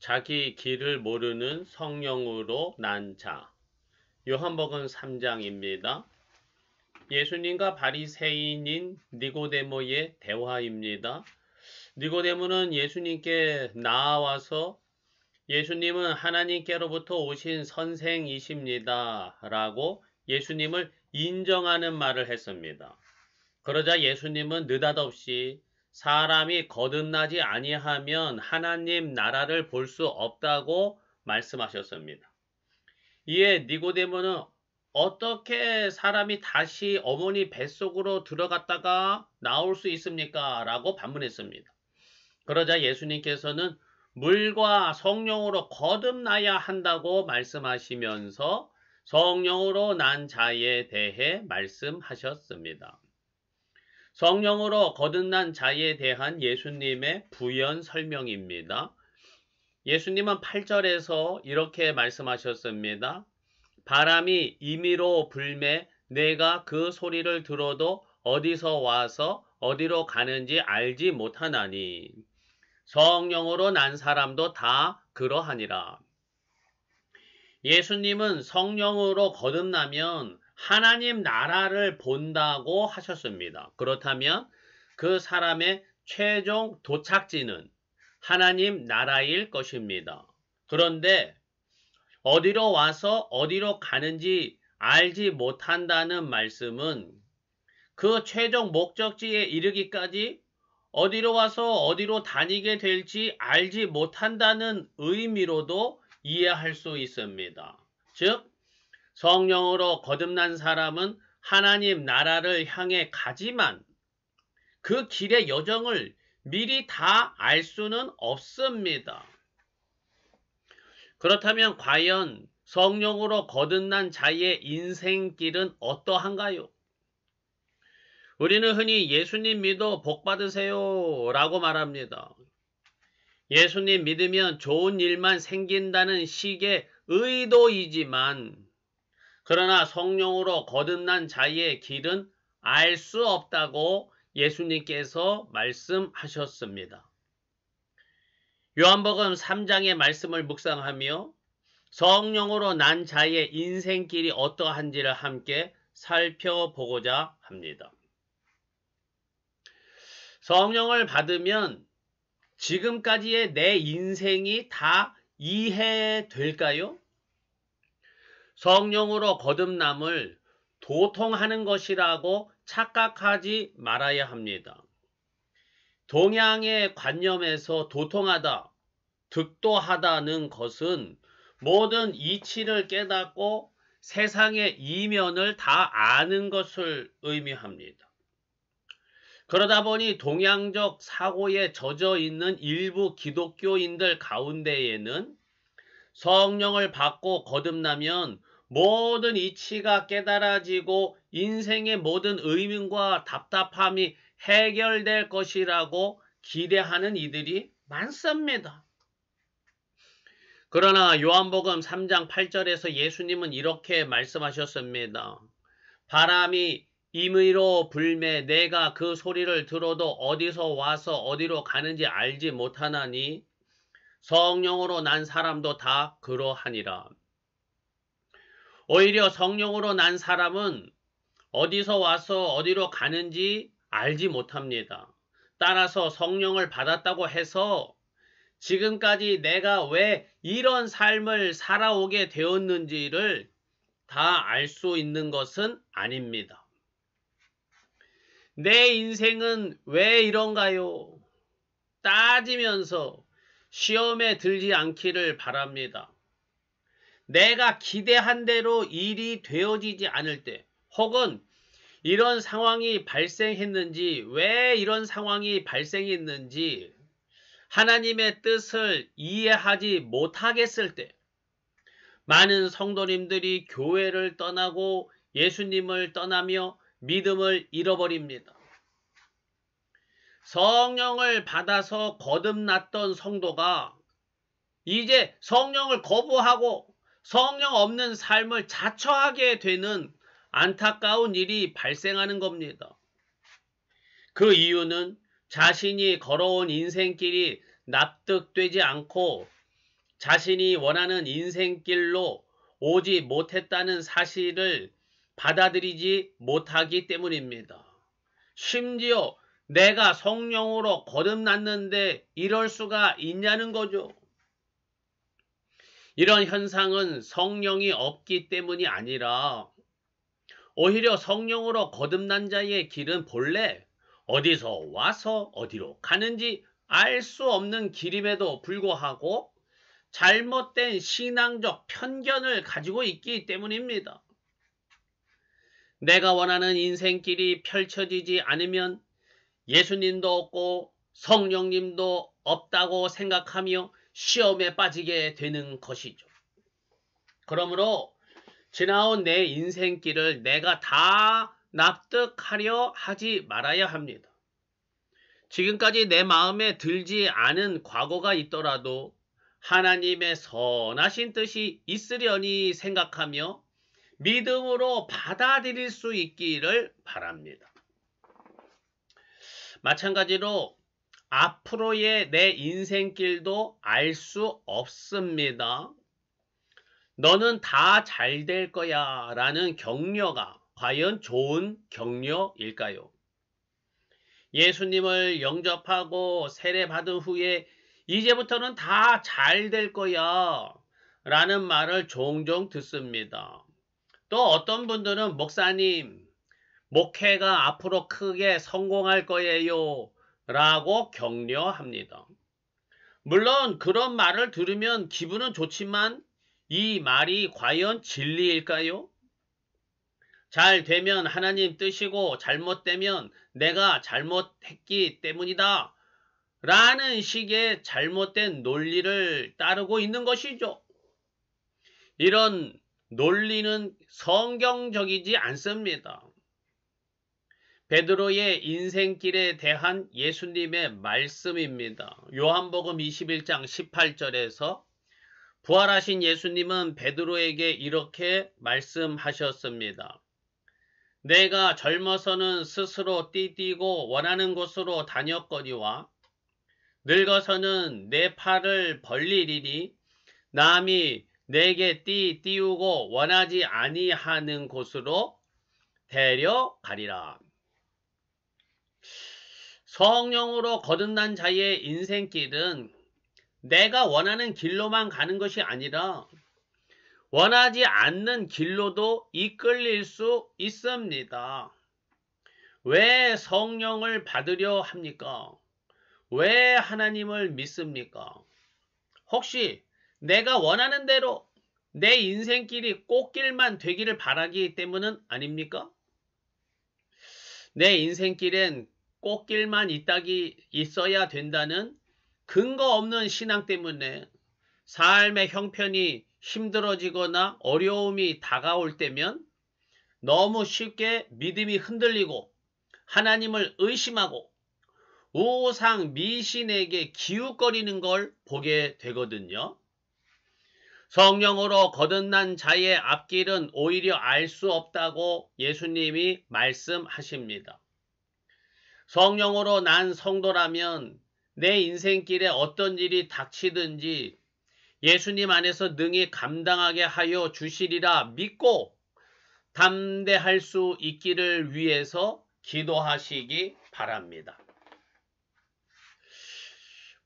자기 길을 모르는 성령으로 난 자. 요한복음 3장입니다. 예수님과 바리새인인 니고데모의 대화입니다. 니고데모는 예수님께 나와서 예수님은 하나님께로부터 오신 선생이십니다 라고 예수님을 인정하는 말을 했습니다. 그러자 예수님은 느닷없이 사람이 거듭나지 아니하면 하나님 나라를 볼 수 없다고 말씀하셨습니다. 이에 니고데모는 어떻게 사람이 다시 어머니 뱃속으로 들어갔다가 나올 수 있습니까? 라고 반문했습니다. 그러자 예수님께서는 물과 성령으로 거듭나야 한다고 말씀하시면서 성령으로 난 자에 대해 말씀하셨습니다. 성령으로 거듭난 자에 대한 예수님의 부연 설명입니다. 예수님은 8절에서 이렇게 말씀하셨습니다. 바람이 임의로 불매 내가 그 소리를 들어도 어디서 와서 어디로 가는지 알지 못하나니 성령으로 난 사람도 다 그러하니라. 예수님은 성령으로 거듭나면 하나님 나라를 본다고 하셨습니다. 그렇다면 그 사람의 최종 도착지는 하나님 나라일 것입니다. 그런데 어디로 와서 어디로 가는지 알지 못한다는 말씀은 그 최종 목적지에 이르기까지 어디로 와서 어디로 다니게 될지 알지 못한다는 의미로도 이해할 수 있습니다. 즉, 성령으로 거듭난 사람은 하나님 나라를 향해 가지만 그 길의 여정을 미리 다 알 수는 없습니다. 그렇다면 과연 성령으로 거듭난 자의 인생길은 어떠한가요? 우리는 흔히 예수님 믿어 복 받으세요 라고 말합니다. 예수님 믿으면 좋은 일만 생긴다는 식의 의도이지만 그러나 성령으로 거듭난 자의 길은 알 수 없다고 예수님께서 말씀하셨습니다. 요한복음 3장의 말씀을 묵상하며 성령으로 난 자의 인생길이 어떠한지를 함께 살펴보고자 합니다. 성령을 받으면 지금까지의 내 인생이 다 이해될까요? 성령으로 거듭남을 도통하는 것이라고 착각하지 말아야 합니다. 동양의 관념에서 도통하다, 득도하다는 것은 모든 이치를 깨닫고 세상의 이면을 다 아는 것을 의미합니다. 그러다 보니 동양적 사고에 젖어 있는 일부 기독교인들 가운데에는 성령을 받고 거듭나면 모든 이치가 깨달아지고 인생의 모든 의문과 답답함이 해결될 것이라고 기대하는 이들이 많습니다. 그러나 요한복음 3장 8절에서 예수님은 이렇게 말씀하셨습니다. 바람이 임의로 불매 내가 그 소리를 들어도 어디서 와서 어디로 가는지 알지 못하나니 성령으로 난 사람도 다 그러하니라. 오히려 성령으로 난 사람은 어디서 와서 어디로 가는지 알지 못합니다. 따라서 성령을 받았다고 해서 지금까지 내가 왜 이런 삶을 살아오게 되었는지를 다 알 수 있는 것은 아닙니다. 내 인생은 왜 이런가요? 따지면서 시험에 들지 않기를 바랍니다. 내가 기대한 대로 일이 되어지지 않을 때 혹은 이런 상황이 발생했는지 왜 이런 상황이 발생했는지 하나님의 뜻을 이해하지 못하겠을 때 많은 성도님들이 교회를 떠나고 예수님을 떠나며 믿음을 잃어버립니다. 성령을 받아서 거듭났던 성도가 이제 성령을 거부하고 성령 없는 삶을 자처하게 되는 안타까운 일이 발생하는 겁니다. 그 이유는 자신이 걸어온 인생길이 납득되지 않고 자신이 원하는 인생길로 오지 못했다는 사실을 받아들이지 못하기 때문입니다. 심지어 내가 성령으로 거듭났는데 이럴 수가 있냐는 거죠. 이런 현상은 성령이 없기 때문이 아니라 오히려 성령으로 거듭난 자의 길은 본래 어디서 와서 어디로 가는지 알 수 없는 길임에도 불구하고 잘못된 신앙적 편견을 가지고 있기 때문입니다. 내가 원하는 인생길이 펼쳐지지 않으면 예수님도 없고 성령님도 없다고 생각하며 시험에 빠지게 되는 것이죠. 그러므로 지나온 내 인생길을 내가 다 납득하려 하지 말아야 합니다. 지금까지 내 마음에 들지 않은 과거가 있더라도 하나님의 선하신 뜻이 있으려니 생각하며 믿음으로 받아들일 수 있기를 바랍니다. 마찬가지로 앞으로의 내 인생길도 알 수 없습니다. 너는 다 잘 될 거야 라는 격려가 과연 좋은 격려일까요? 예수님을 영접하고 세례받은 후에 이제부터는 다 잘 될 거야 라는 말을 종종 듣습니다. 또 어떤 분들은 목사님, 목회가 앞으로 크게 성공할 거예요 라고 격려합니다. 물론 그런 말을 들으면 기분은 좋지만 이 말이 과연 진리일까요? 잘 되면 하나님 뜻이고 잘못되면 내가 잘못했기 때문이다 라는 식의 잘못된 논리를 따르고 있는 것이죠. 이런 논리는 성경적이지 않습니다. 베드로의 인생길에 대한 예수님의 말씀입니다. 요한복음 21장 18절에서 부활하신 예수님은 베드로에게 이렇게 말씀하셨습니다. 내가 젊어서는 스스로 띠띠고 원하는 곳으로 다녔거니와 늙어서는 내 팔을 벌리리니 남이 내게 띠우고 원하지 아니하는 곳으로 데려가리라. 성령으로 거듭난 자의 인생길은 내가 원하는 길로만 가는 것이 아니라 원하지 않는 길로도 이끌릴 수 있습니다. 왜 성령을 받으려 합니까? 왜 하나님을 믿습니까? 혹시 내가 원하는 대로 내 인생길이 꽃길만 되기를 바라기 때문은 아닙니까? 내 인생길엔 꽃길만 있어야 된다는 근거 없는 신앙 때문에 삶의 형편이 힘들어지거나 어려움이 다가올 때면 너무 쉽게 믿음이 흔들리고 하나님을 의심하고 우상 미신에게 기웃거리는 걸 보게 되거든요. 성령으로 거듭난 자의 앞길은 오히려 알 수 없다고 예수님이 말씀하십니다. 성령으로 난 성도라면 내 인생길에 어떤 일이 닥치든지 예수님 안에서 능히 감당하게 하여 주시리라 믿고 담대할 수 있기를 위해서 기도하시기 바랍니다.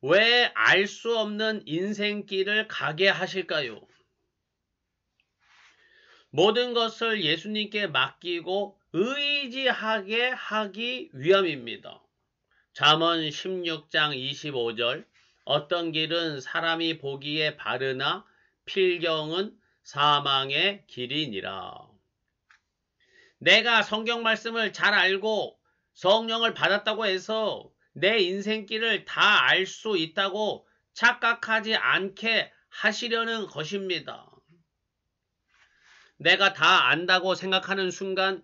왜 알 수 없는 인생길을 가게 하실까요? 모든 것을 예수님께 맡기고 의지하게 하기 위함입니다. 잠언 16장 25절 어떤 길은 사람이 보기에 바르나 필경은 사망의 길이니라. 내가 성경 말씀을 잘 알고 성령을 받았다고 해서 내 인생길을 다 알 수 있다고 착각하지 않게 하시려는 것입니다. 내가 다 안다고 생각하는 순간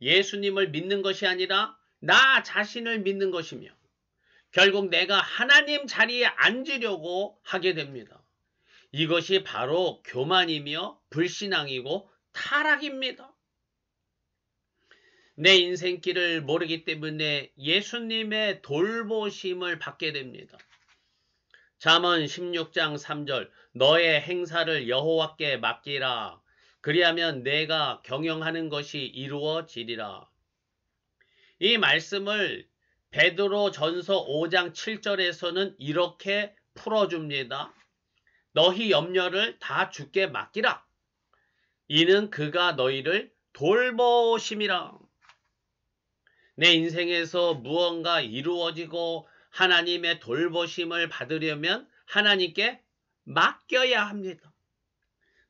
예수님을 믿는 것이 아니라 나 자신을 믿는 것이며 결국 내가 하나님 자리에 앉으려고 하게 됩니다. 이것이 바로 교만이며 불신앙이고 타락입니다. 내 인생길을 모르기 때문에 예수님의 돌보심을 받게 됩니다. 잠언 16장 3절 너의 행사를 여호와께 맡기라. 그리하면 내가 경영하는 것이 이루어지리라. 이 말씀을 베드로 전서 5장 7절에서는 이렇게 풀어줍니다. 너희 염려를 다 주께 맡기라. 이는 그가 너희를 돌보심이라. 내 인생에서 무언가 이루어지고 하나님의 돌보심을 받으려면 하나님께 맡겨야 합니다.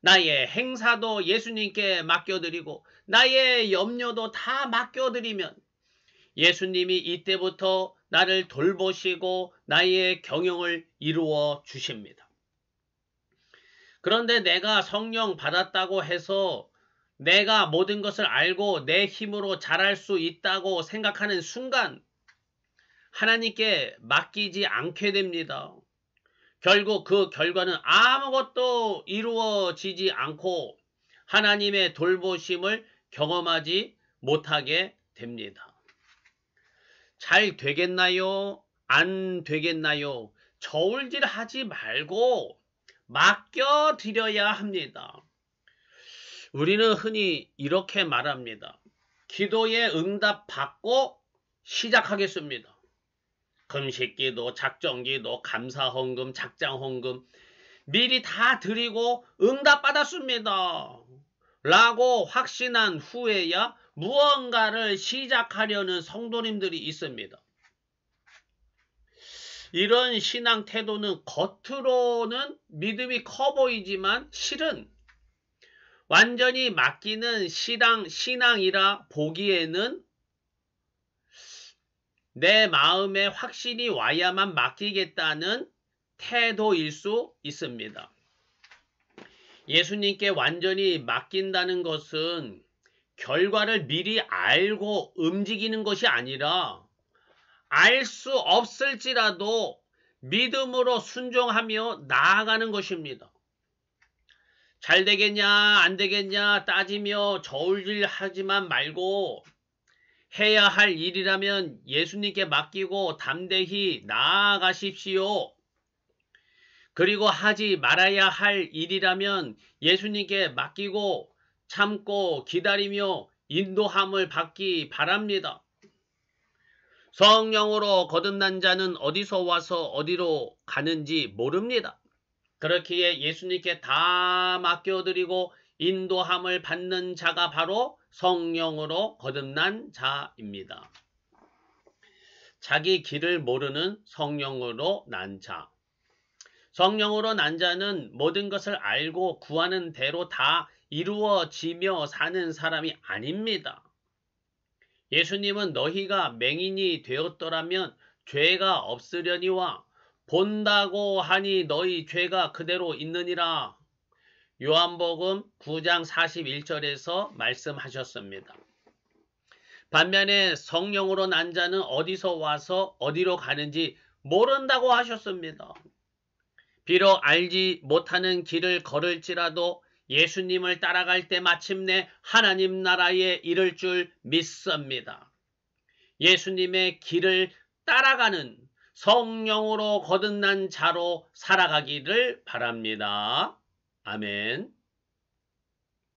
나의 행사도 예수님께 맡겨드리고 나의 염려도 다 맡겨드리면 예수님이 이때부터 나를 돌보시고 나의 경영을 이루어 주십니다. 그런데 내가 성령 받았다고 해서 내가 모든 것을 알고 내 힘으로 잘할 수 있다고 생각하는 순간 하나님께 맡기지 않게 됩니다. 결국 그 결과는 아무것도 이루어지지 않고 하나님의 돌보심을 경험하지 못하게 됩니다. 잘 되겠나요? 안 되겠나요? 저울질하지 말고 맡겨드려야 합니다. 우리는 흔히 이렇게 말합니다. 기도에 응답 받고 시작하겠습니다. 금식기도, 작정기도, 감사헌금, 작장헌금 미리 다 드리고 응답 받았습니다. 라고 확신한 후에야 무언가를 시작하려는 성도님들이 있습니다. 이런 신앙 태도는 겉으로는 믿음이 커 보이지만 실은 완전히 맡기는 신앙이라 보기에는 내 마음에 확신이 와야만 맡기겠다는 태도일 수 있습니다. 예수님께 완전히 맡긴다는 것은 결과를 미리 알고 움직이는 것이 아니라 알 수 없을지라도 믿음으로 순종하며 나아가는 것입니다. 잘 되겠냐 안 되겠냐 따지며 저울질하지만 말고 해야 할 일이라면 예수님께 맡기고 담대히 나아가십시오. 그리고 하지 말아야 할 일이라면 예수님께 맡기고 참고 기다리며 인도함을 받기 바랍니다. 성령으로 거듭난 자는 어디서 와서 어디로 가는지 모릅니다. 그렇기에 예수님께 다 맡겨드리고 인도함을 받는 자가 바로 성령으로 거듭난 자입니다. 자기 길을 모르는 성령으로 난 자. 성령으로 난 자는 모든 것을 알고 구하는 대로 다 이루어지며 사는 사람이 아닙니다. 예수님은 너희가 맹인이 되었더라면 죄가 없으려니와 본다고 하니 너희 죄가 그대로 있느니라. 요한복음 9장 41절에서 말씀하셨습니다. 반면에 성령으로 난 자는 어디서 와서 어디로 가는지 모른다고 하셨습니다. 비록 알지 못하는 길을 걸을지라도 예수님을 따라갈 때 마침내 하나님 나라에 이를 줄 믿습니다. 예수님의 길을 따라가는 성령으로 거듭난 자로 살아가기를 바랍니다. 아멘.